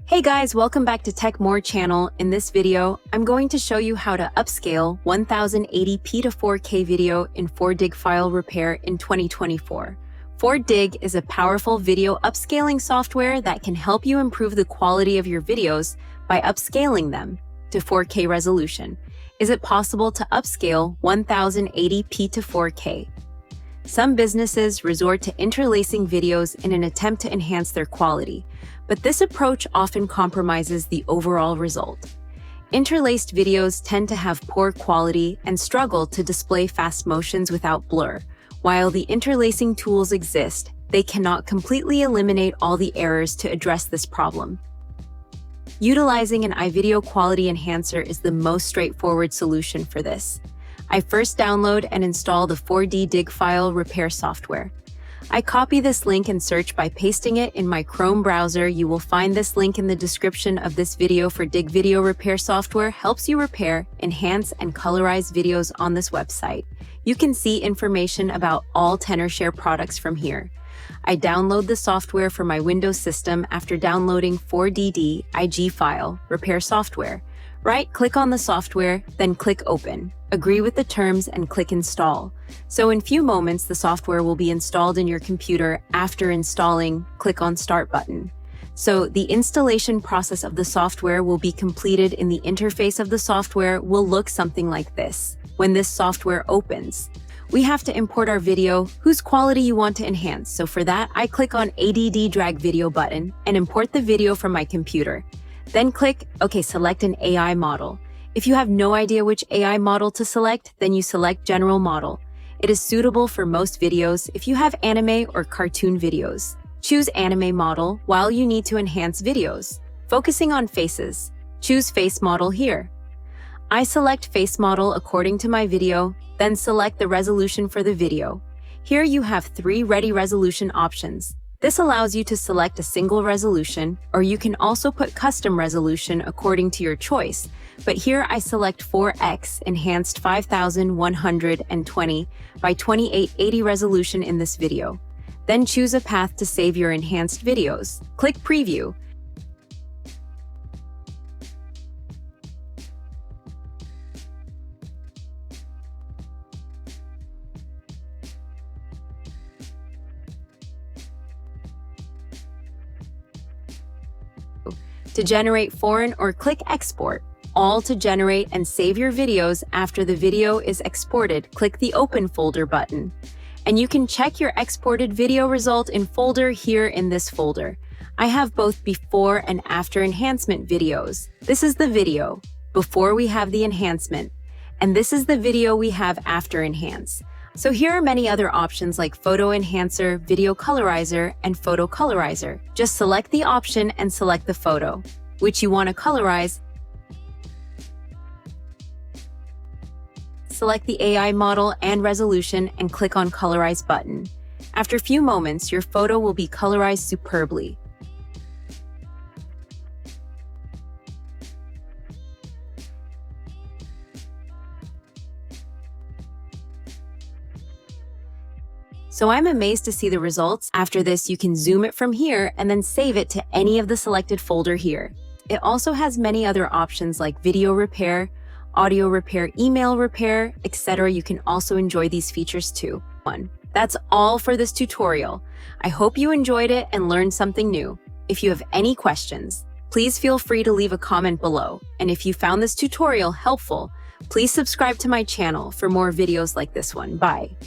Hey guys, welcome back to Tech More channel. In this video, I'm going to show you how to upscale 1080p to 4K video in 4dig file repair in 2024. 4dig is a powerful video upscaling software that can help you improve the quality of your videos by upscaling them to 4K resolution. Is it possible to upscale 1080p to 4K? Some businesses resort to interlacing videos in an attempt to enhance their quality, but this approach often compromises the overall result. Interlaced videos tend to have poor quality and struggle to display fast motions without blur. While the interlacing tools exist, they cannot completely eliminate all the errors to address this problem. Utilizing an iVideo quality enhancer is the most straightforward solution for this. I first download and install the 4dig file repair software. I copy this link and search by pasting it in my Chrome browser. You will find this link in the description of this video. 4dig video repair software helps you repair, enhance, and colorize videos on this website. You can see information about all TenorShare products from here. I download the software for my Windows system after downloading 4dig file repair software. Right-click on the software, then click Open. Agree with the terms and click Install. So in few moments, the software will be installed in your computer. After installing, click on Start button. So the installation process of the software will be completed. In the interface of the software will look something like this. When this software opens, we have to import our video whose quality you want to enhance. So for that, I click on ADD drag video button and import the video from my computer. Then click OK, select an AI model. If you have no idea which AI model to select, then you select General Model. It is suitable for most videos. If you have anime or cartoon videos, choose Anime Model. While you need to enhance videos, focusing on faces, choose Face Model here. I select Face Model according to my video, then select the resolution for the video. Here you have 3 ready resolution options. This allows you to select a single resolution, or you can also put custom resolution according to your choice. But here I select 4x enhanced 5120 by 2880 resolution in this video. Then choose a path to save your enhanced videos. Click Preview. To generate foreign, or click Export. All to generate and save your videos. After the video is exported, click the Open Folder button. And you can check your exported video result in folder here in this folder. I have both before and after enhancement videos. This is the video before we have the enhancement, and this is the video we have after enhance. So here are many other options like Photo Enhancer, Video Colorizer, and Photo Colorizer. Just select the option and select the photo which you want to colorize. Select the AI model and resolution and click on Colorize button. After a few moments, your photo will be colorized superbly. So I'm amazed to see the results. After this, you can zoom it from here and then save it to any of the selected folder here. It also has many other options like video repair, audio repair, email repair, etc. You can also enjoy these features too. That's all for this tutorial. I hope you enjoyed it and learned something new. If you have any questions, please feel free to leave a comment below. And if you found this tutorial helpful, please subscribe to my channel for more videos like this one. Bye.